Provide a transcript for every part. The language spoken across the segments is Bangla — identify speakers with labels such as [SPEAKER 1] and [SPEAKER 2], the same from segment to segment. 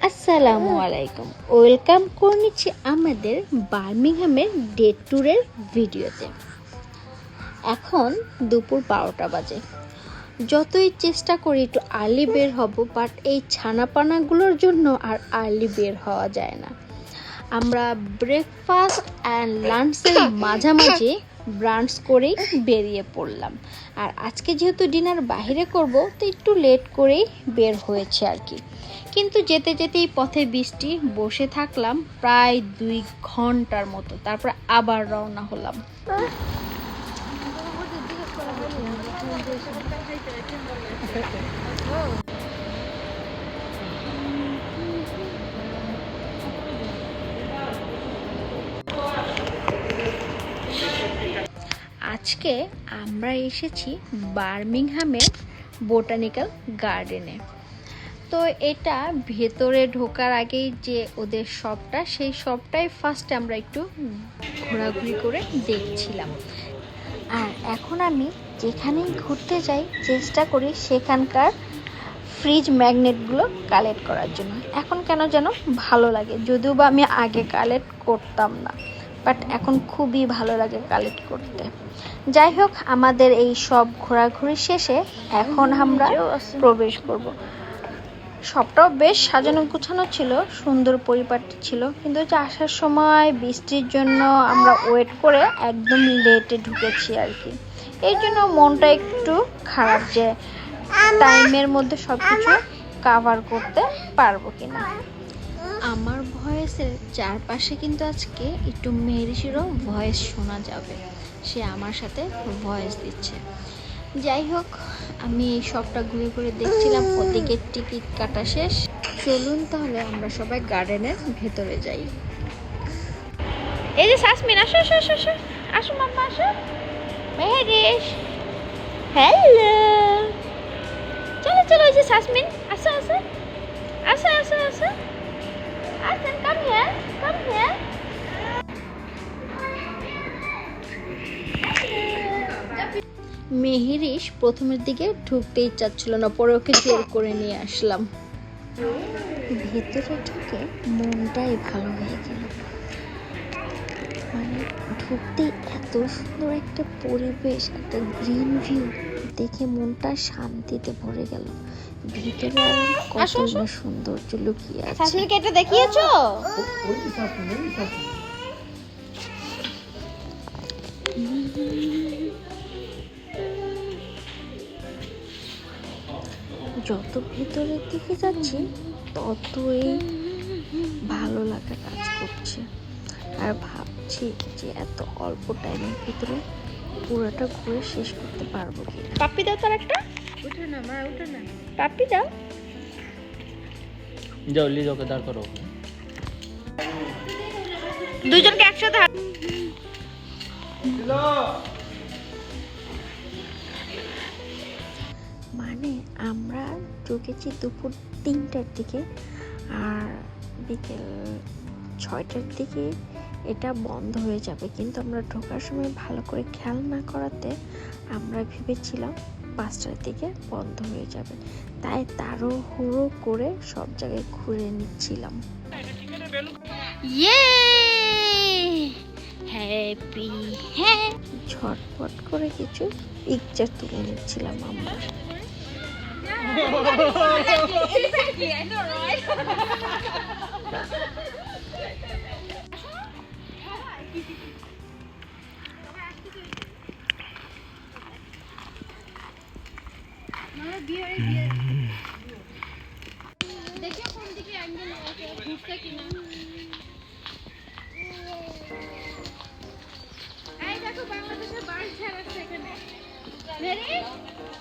[SPEAKER 1] আসসালামু আলাইকুম, ওয়েলকাম করে নিচ্ছি আমাদের বার্মিংহামের ডে ট্যুরের ভিডিওতে। এখন দুপুর 12টা বাজে। যতই চেষ্টা করি একটু আর্লি বের হব, বাট এই ছানাপানাগুলোর জন্য আর আর্লি বের হওয়া যায় না। আমরা ব্রেকফাস্ট অ্যান্ড লাঞ্চের মাঝামাঝি ব্রাঞ্চ করেই বেরিয়ে পড়লাম। আর আজকে যেহেতু ডিনার বাইরে করব, তো একটু লেট করেই বের হয়েছে আর কি। কিন্তু যেতে যেতেই পথে বৃষ্টি, বসে থাকলাম প্রায় 2 ঘন্টার মতো, তারপর আবার রওনা হলাম। আজকে আমরা এসেছি বার্মিংহামের বোটানিক্যাল গার্ডেনে। তো এটা ভেতরে ঢোকার আগেই যে ওদের শপটা, সেই শপটাই ফার্স্টে আমরা একটু ঘোরাঘুরি করে দেখছিলাম। আর এখন আমি যেখানেই ঘুরতে যাই চেষ্টা করি সেখানকার ফ্রিজ ম্যাগনেটগুলো কালেক্ট করার জন্য। এখন কেন যেন ভালো লাগে, যদিও বা আমি আগে কালেক্ট করতাম না, বাট এখন খুবই ভালো লাগে কালেক্ট করতে। যাই হোক, আমাদের এই সব ঘোরাঘুরি শেষে এখন আমরা প্রবেশ করব। সবটাও বেশ সাজানো গুছানো ছিল, সুন্দর পরিপাটি ছিল, কিন্তু যে আসার সময় বৃষ্টির জন্য আমরা ওয়েট করে একদম লেটে ঢুকেছি আর কি। এই জন্য মনটা একটু খারাপ যে টাইমের মধ্যে সব কিছু কাভার করতে পারবো কিনা। আমার ভয়েসের চারপাশে কিন্তু আজকে একটু মেহেরিসেরও ভয়েস শোনা যাবে, সে আমার সাথে ভয়েস দিচ্ছে। যাই হোক, আমি এই সবটা ঘুরে ঘুরে দেখছিলাম, ওদিকে টিকিট কাটা শেষ। চলুন তাহলে আমরা সবাই গার্ডেনের ভেতরে যাই। এই যে সাসমিন, আসো আসো আসো আসো আসো মাম্মা, আসো মেহেরিস, হ্যালো, চলো চলো। এই যে সাসমিন, আসো আসো আসো আসো আসো আসেন, কাম হিয়ার কাম হিয়ার। মেহেরিস প্রথমের দিকে ঢুকতেই চাচ্ছিল না, পরে ওকে জোর করে নিয়ে আসলাম। ভেতরে ঢুকে মনটাই ভালো হয়ে গেল। মানে ঢুকতেই এত সুন্দর একটা পরিবেশ, একটা গ্রিন ভিউ দেখে মনটা শান্তিতে ভরে গেল। ভিতরে কত না সৌন্দর্য লুকিয়ে আছে। শাসমিনকে এটা দেখিয়েছো? যত ভিতরের দিকে যাচ্ছি ততই ভালো লাগা কাজ করছে, আর ভাবছি যে এত অল্প টাইমের ভিতরে পুরোটা ঘুরে শেষ করতে পারবো কি। পাপ্পি দাও, তার একটা উঠে না মা, উঠে না, পাপ্পি দাও।
[SPEAKER 2] যাও লিজোকে দাঁড় করো,
[SPEAKER 1] দুজনকে একসাথে। মানে আমরা ঢুকেছি দুপুর 3টার দিকে, আর বিকেল 6টার দিকে এটা বন্ধ হয়ে যাবে। কিন্তু আমরা ঢোকার সময় ভালো করে খেয়াল না করাতে আমরা ভেবেছিলাম 5টার দিকে বন্ধ হয়ে যাবে, তাই তাড়াহুড়ো করে সব জায়গায় ঘুরে নিচ্ছিলাম। হ্যাপি হ্যাঁ, ঝটপট করে কিছু পিকচার তুলে নিচ্ছিলাম আমরা।
[SPEAKER 3] Exactly, I know, right? देखिए कौन दिखे एंगल घुसते कि ना। এই দেখো বাংলাদেশের বাস ছাড়া সেখানে রেডি,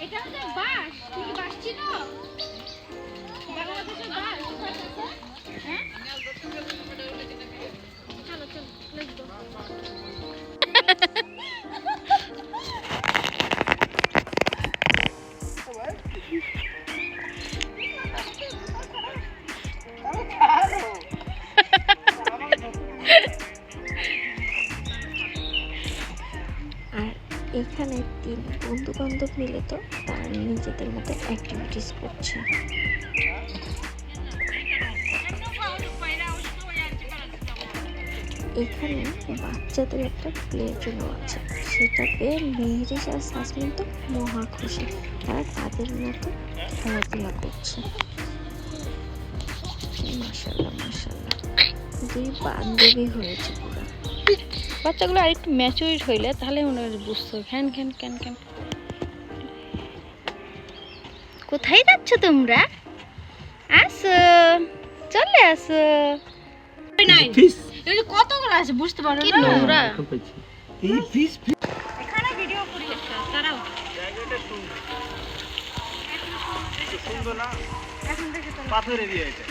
[SPEAKER 3] এটা হচ্ছে বাস। তুমি কি বাস চিনো? বাংলাদেশের বাস হ্যাঁ, চলো চলো লেটস গো।
[SPEAKER 1] আর এখানে 3 বন্ধু বান্ধব মিলে তো তারা নিজেদের মতো অ্যাক্টিভিটিস করছে। এখানে বাচ্চাদের একটা প্লে জোনও আছে, সেটা পেয়ে মেহেরিস আর সাসমিন তো মহা খুশি। তারা তাদের মতো খেলাধুলা করছে। মাশাআল্লাহ মাশাআল্লাহ, দুই বান্ধবী হয়েছে পুরো।
[SPEAKER 3] বাচ্চাগুলো আর একটু ম্যাচুরিট হইলে তাহলে মনে হয় বুঝতো। খ্যান খ্যান খ্যান খ্যান। কোথায় যাচ্ছ তোমরা? আসো, চলে আসো। কতগুলো আছে বুঝতে পারো না? নোংরা।
[SPEAKER 2] এই ফিস
[SPEAKER 3] এখানে ভিডিও করি একটা, দাঁড়াও।
[SPEAKER 2] সুন্দর না,
[SPEAKER 3] এখন দেখে তো
[SPEAKER 2] পাথরের দিয়ে এটা।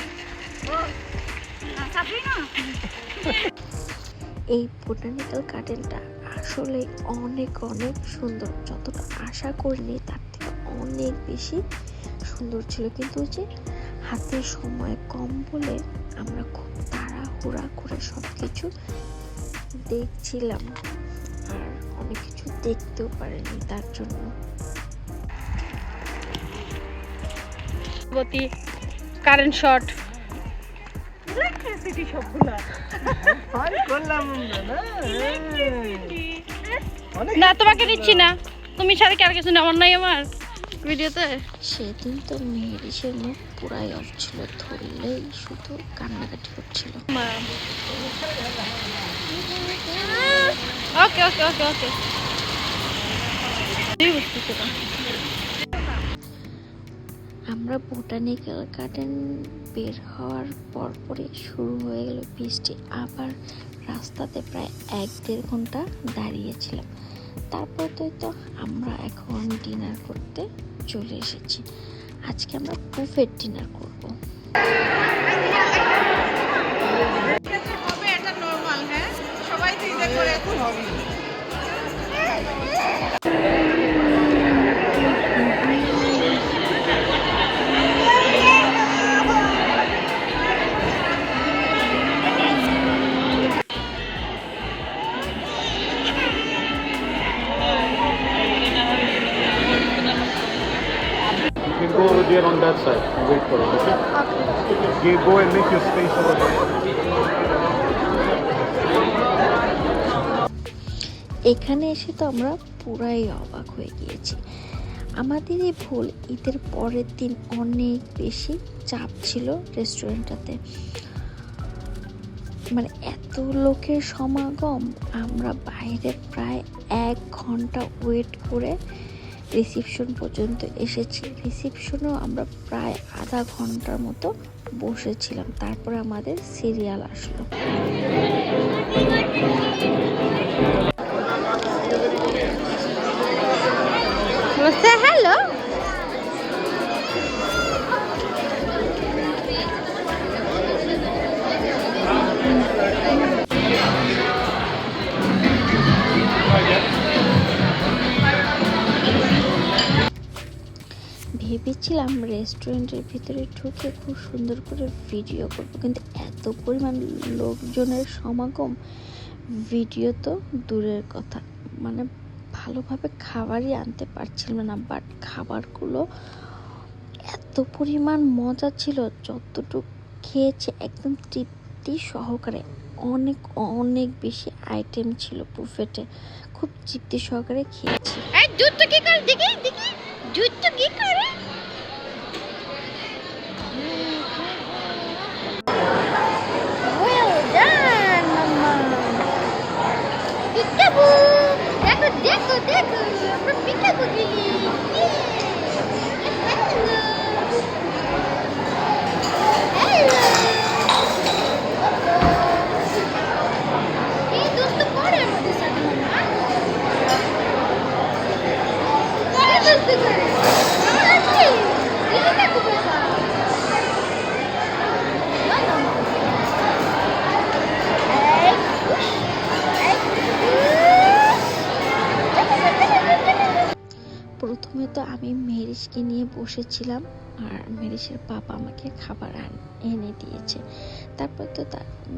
[SPEAKER 3] চাপি না।
[SPEAKER 1] এই বোটানিক্যাল গার্ডেনটা আসলে অনেক অনেক সুন্দর। যতটা আশা করিনি তার থেকে অনেক বেশি সুন্দর ছিল, কিন্তু যে হাতে সময় কম বলে আমরা খুব তাড়াহুড়া করে সব কিছু দেখছিলাম, আর অনেক কিছু দেখতেও পারিনি তার জন্য।
[SPEAKER 3] গতি, কারেন্ট শট, ইলেকট্রিসিটি সবগুলা।
[SPEAKER 2] ভাই করলাম না
[SPEAKER 3] না তোমাকে দিচ্ছি না, তুমি সাথে কার কিছু নেওয়ার নাই আমার ভিডিওতে।
[SPEAKER 1] সেদিন তো মেহেরিসের মুখ পুরাই অফ ছিল, ধরলেই শুধু কান্নাকাটি করছিল।
[SPEAKER 3] ওকে ওকে ওকে ওকে, বুঝতেছি না।
[SPEAKER 1] আমরা বোটানিক্যাল গার্ডেন বের হওয়ার পরপরই শুরু হয়ে গেল বৃষ্টি। আবার রাস্তাতে প্রায় 1-1.5 ঘন্টা দাঁড়িয়েছিলাম। তারপর তো আমরা এখন ডিনার করতে চলে এসেছি। আজকে আমরা বুফেট ডিনার করব।
[SPEAKER 3] এটা নরমাল, হ্যাঁ সবাই তো এটা করে এখন হবে।
[SPEAKER 2] You can go over there on that side and wait for it, okay? You go and make your space over there.
[SPEAKER 1] এখানে এসে তো আমরা পুরাই অবাক হয়ে গিয়েছি। আমাদের এই ভুল, ঈদের পরের দিন অনেক বেশি চাপ ছিল রেস্টুরেন্টটাতে, মানে এত লোকের সমাগম। আমরা বাইরে প্রায় 1 ঘন্টা ওয়েট করে রিসিপশন পর্যন্ত এসেছি। রিসিপশনেও আমরা প্রায় আধা ঘন্টার মতো বসেছিলাম, তারপরে আমাদের সিরিয়াল আসলো।
[SPEAKER 3] হ্যালো,
[SPEAKER 1] ভেবেছিলাম রেস্টুরেন্টের ভিতরে ঢুকে খুব সুন্দর করে ভিডিও করব, কিন্তু এত পরিমাণ লোকজনের সমাগম, ভিডিও তো দূরের কথা, মানে ভালোভাবে খাবারই আনতে পারছিলাম না। বাট খাবারগুলো এত পরিমাণ মজা ছিল, যতটুকু খেয়েছে একদম তৃপ্তি সহকারে। অনেক অনেক বেশি আইটেম ছিল বুফেটে, খুব তৃপ্তি সহকারে খেয়েছি।
[SPEAKER 3] এই দুধ তো কি করে দেখি দেখি, দুধ তো কি করে। Well done, Mama. Peekaboo. দেখো দেখো দেখো, আমরা পিকাবু দিলি। হ্যালো। এই দুধ তো পরে আমাদের সাথে, মামা। পরে দুধ করে। আমার আছে। দিলি কাকু পয়সা। না না। এই উশ।
[SPEAKER 1] প্রথমে তো আমি মেহেরিসকে নিয়ে বসেছিলাম, আর মেহেরিসের পাপা আমাকে খাবার এনে দিয়েছে। তারপর তো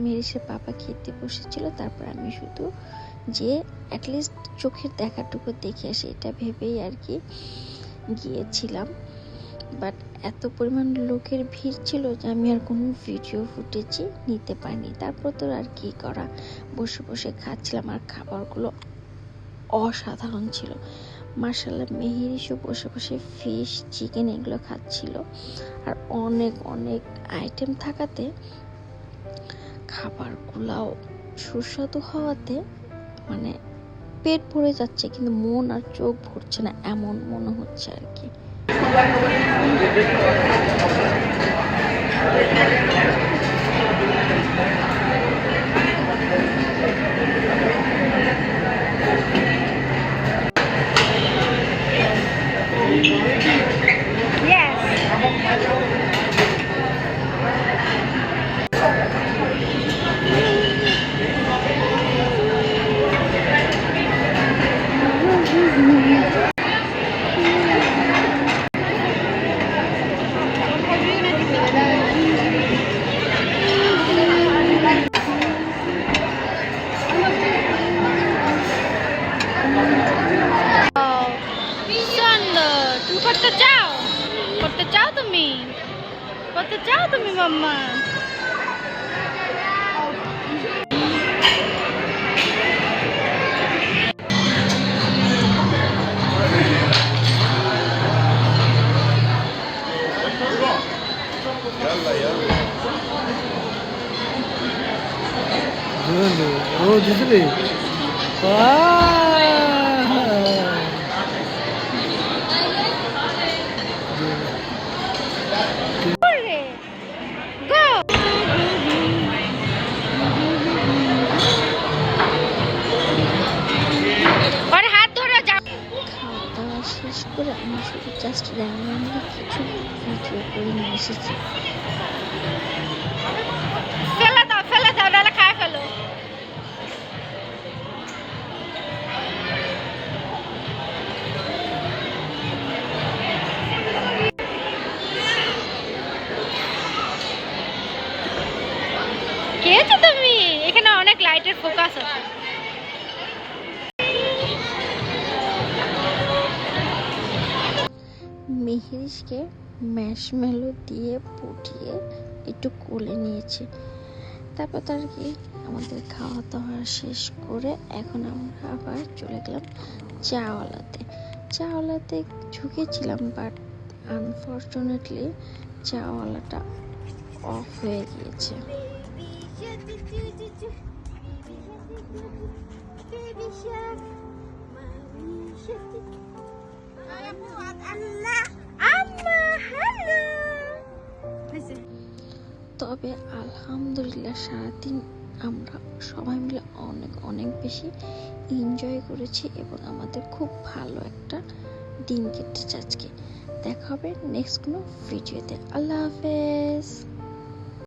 [SPEAKER 1] মেহেরিসের পাপা খেতে বসেছিল, তারপর আমি শুধু যে অ্যাটলিস্ট চোখের দেখাটুকু দেখে আসি এটা ভেবেই আর কি গিয়েছিলাম। বাট এত পরিমাণ লোকের ভিড় ছিল যে আমি আর কোনো ভিডিও ফুটেজই নিতে পারিনি। তারপর তো আর কি করা, বসে বসে খাচ্ছিলাম আর খাবারগুলো অসাধারণ ছিল। মার্শাল্লাহ মেহেরিসও বসে বসে ফিশ, চিকেন এগুলো খাচ্ছিল। আর অনেক অনেক আইটেম থাকাতে খাবারগুলাও সুস্বাদু হওয়াতে মানে পেট ভরে যাচ্ছে, কিন্তু মন আর চোখ ভরছে না এমন মনে হচ্ছে আর কি।
[SPEAKER 3] করতে চাও তুমি মাম্মা? শেষ করে আমি শুধু জাস্ট র্যান্ডমলি কিছু ভিডিও করে নিয়ে এসেছি। ফেলে দাও নাহলে খায় ফেলো। খেয়েছো তুমি? এখানে অনেক লাইটের ফোকাস আছে। মেহেরিসকে ম্যাশমেলো দিয়ে ফুটিয়ে একটু কোলে নিয়েছি। তারপর তো আর কি আমাদের খাওয়া দাওয়া শেষ করে এখন আমরা আবার চলে গেলাম চাওয়ালাতে ঝুঁকেছিলাম, বাট আনফর্চুনেটলি চাওয়ালাটা অফ হয়ে গিয়েছে। তবে আলহামদুলিল্লাহ সারাদিন আমরা সবাই মিলে অনেক অনেক বেশি এনজয় করেছি এবং আমাদের খুব ভালো একটা দিন কেটেছে আজকে। দেখা হবে নেক্সট কোনো ভিডিওতে। আল্লাহ হাফেজ।